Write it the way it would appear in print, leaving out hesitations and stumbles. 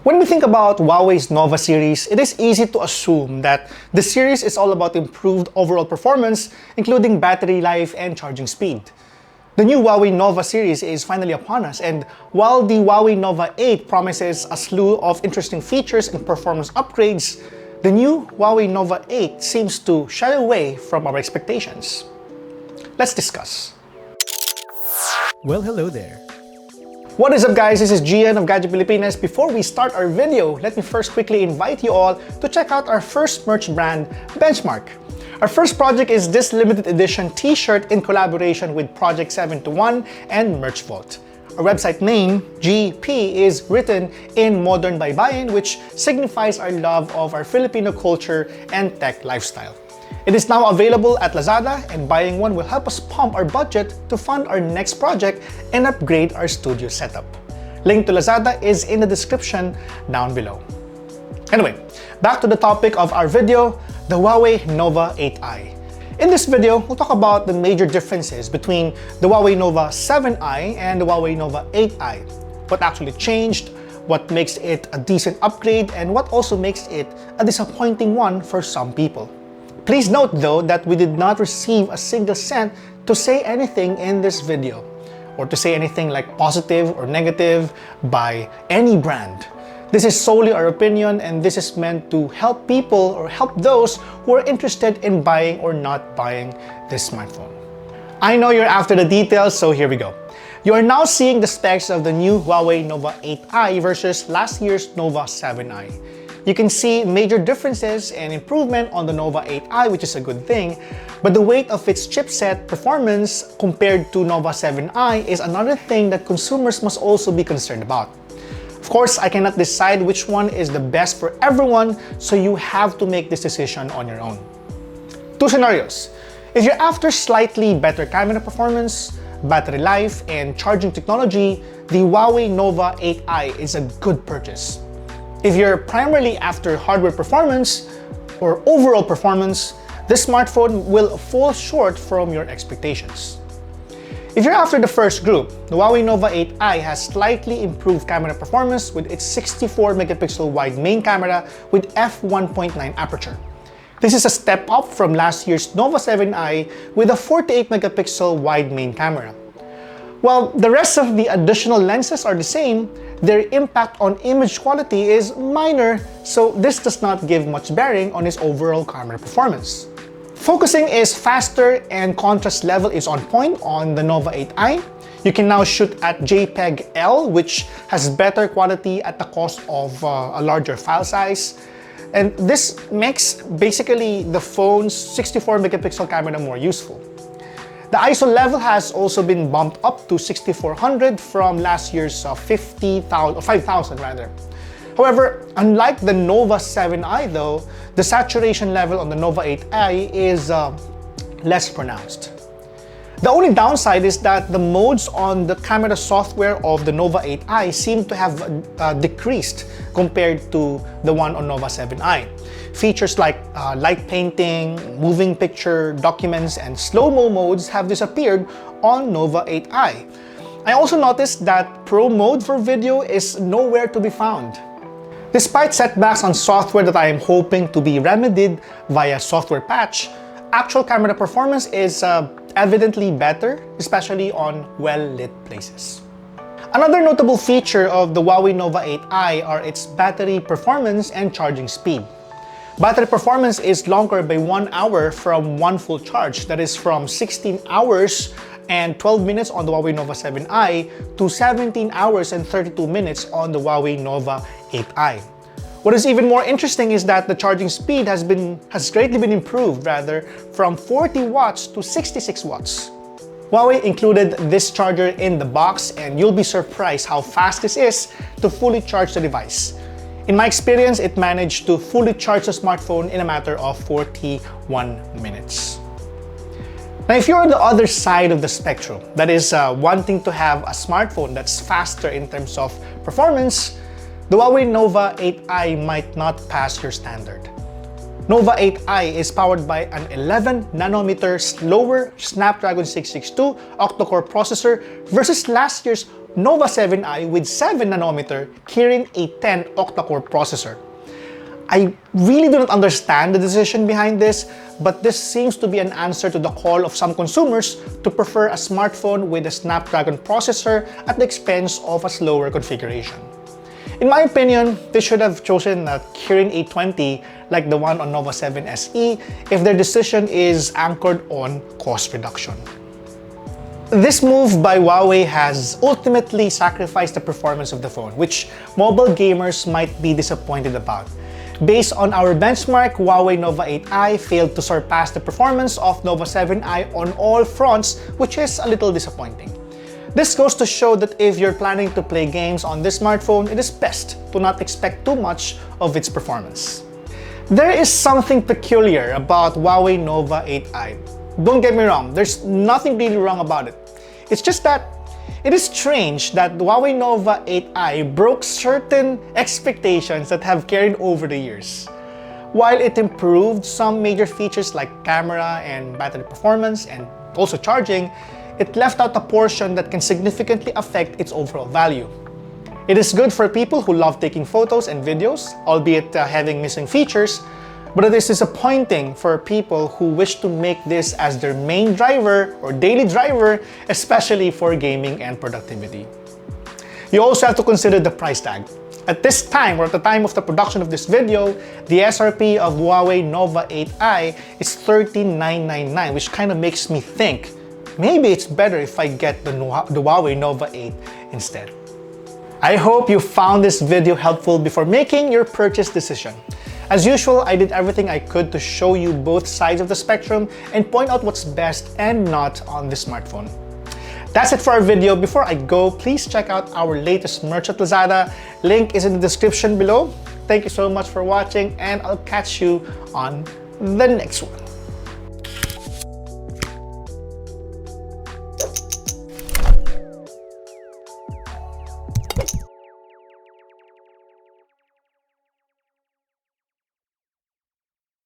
When we think about Huawei's Nova series, it is easy to assume that the series is all about improved overall performance, including battery life and charging speed. The new Huawei Nova series is finally upon us, and while the Huawei Nova 8 promises a slew of interesting features and performance upgrades, the new Huawei Nova 8 seems to shy away from our expectations. Let's discuss. Well, hello there. What is up, guys? This is Gian of Gadget Pilipinas. Before we start our video, let me first quickly invite you all to check out our first merch brand, Benchmark. Our first project is this limited edition t-shirt in collaboration with Project 721 and Merch Vault. Our website name, GP, is written in Modern Baybayin, which signifies our love of our Filipino culture and tech lifestyle. It is now available at Lazada, and buying one will help us pump our budget to fund our next project and upgrade our studio setup. Link to Lazada is in the description down below. Anyway, back to the topic of our video, the Huawei Nova 8i. In this video, we'll talk about the major differences between the Huawei Nova 7i and the Huawei Nova 8i. What actually changed, what makes it a decent upgrade, and what also makes it a disappointing one for some people. Please note though that we did not receive a single cent to say anything in this video, or to say anything like positive or negative by any brand. This is solely our opinion, and this is meant to help people or help those who are interested in buying or not buying this smartphone. I know you're after the details, so here we go. You are now seeing the specs of the new Huawei Nova 8i versus last year's Nova 7i. You can see major differences and improvement on the Nova 8i, which is a good thing, but the weight of its chipset performance compared to Nova 7i is another thing that consumers must also be concerned about. Of course, I cannot decide which one is the best for everyone, so you have to make this decision on your own. Two scenarios. If you're after slightly better camera performance, battery life, and charging technology, the Huawei Nova 8i is a good purchase. If you're primarily after hardware performance or overall performance, this smartphone will fall short from your expectations. If you're after the first group, the Huawei Nova 8i has slightly improved camera performance with its 64 megapixel wide main camera with f1.9 aperture. This is a step up from last year's Nova 7i with a 48 megapixel wide main camera. While the rest of the additional lenses are the same, their impact on image quality is minor, so this does not give much bearing on its overall camera performance. Focusing is faster and contrast level is on point on the Nova 8i. You can now shoot at JPEG L, which has better quality at the cost of a larger file size. And this makes basically the phone's 64 megapixel camera more useful. The ISO level has also been bumped up to 6400 from last year's 5000 rather. However, unlike the Nova 7i though, the saturation level on the Nova 8i is less pronounced. The only downside is that the modes on the camera software of the Nova 8i seem to have decreased compared to the one on Nova 7i. Features like light painting, moving picture, documents, and slow-mo modes have disappeared on Nova 8i. I also noticed that Pro mode for video is nowhere to be found. Despite setbacks on software that I am hoping to be remedied via software patch, actual camera performance is evidently better, especially on well-lit places. Another notable feature of the Huawei Nova 8i are its battery performance and charging speed. Battery performance is longer by 1 hour from one full charge, that is from 16 hours and 12 minutes on the Huawei Nova 7i to 17 hours and 32 minutes on the Huawei Nova 8i. What is even more interesting is that the charging speed has greatly been improved, rather, from 40 watts to 66 watts. Huawei included this charger in the box, and you'll be surprised how fast this is to fully charge the device. In my experience, it managed to fully charge the smartphone in a matter of 41 minutes. Now, if you're on the other side of the spectrum, that is wanting to have a smartphone that's faster in terms of performance, the Huawei Nova 8i might not pass your standard. Nova 8i is powered by an 11nm slower Snapdragon 662 octa-core processor versus last year's Nova 7i with 7nm carrying a 10 octa-core processor. I really do not understand the decision behind this, but this seems to be an answer to the call of some consumers to prefer a smartphone with a Snapdragon processor at the expense of a slower configuration. In my opinion, they should have chosen a Kirin 820 like the one on Nova 7 SE if their decision is anchored on cost reduction. This move by Huawei has ultimately sacrificed the performance of the phone, which mobile gamers might be disappointed about. Based on our benchmark, Huawei Nova 8i failed to surpass the performance of Nova 7i on all fronts, which is a little disappointing. This goes to show that if you're planning to play games on this smartphone, it is best to not expect too much of its performance. There is something peculiar about Huawei Nova 8i. Don't get me wrong, there's nothing really wrong about it. It's just that it is strange that the Huawei Nova 8i broke certain expectations that have carried over the years. While it improved some major features like camera and battery performance and also charging, it left out a portion that can significantly affect its overall value. It is good for people who love taking photos and videos, albeit having missing features, but it is disappointing for people who wish to make this as their main driver or daily driver, especially for gaming and productivity. You also have to consider the price tag. At this time, or at the time of the production of this video, the SRP of Huawei Nova 8i is $13,999, which kind of makes me think, maybe it's better if I get the Huawei Nova 8 instead. I hope you found this video helpful before making your purchase decision. As usual, I did everything I could to show you both sides of the spectrum and point out what's best and not on this smartphone. That's it for our video. Before I go, please check out our latest merch at Lazada. Link is in the description below. Thank you so much for watching, and I'll catch you on the next one.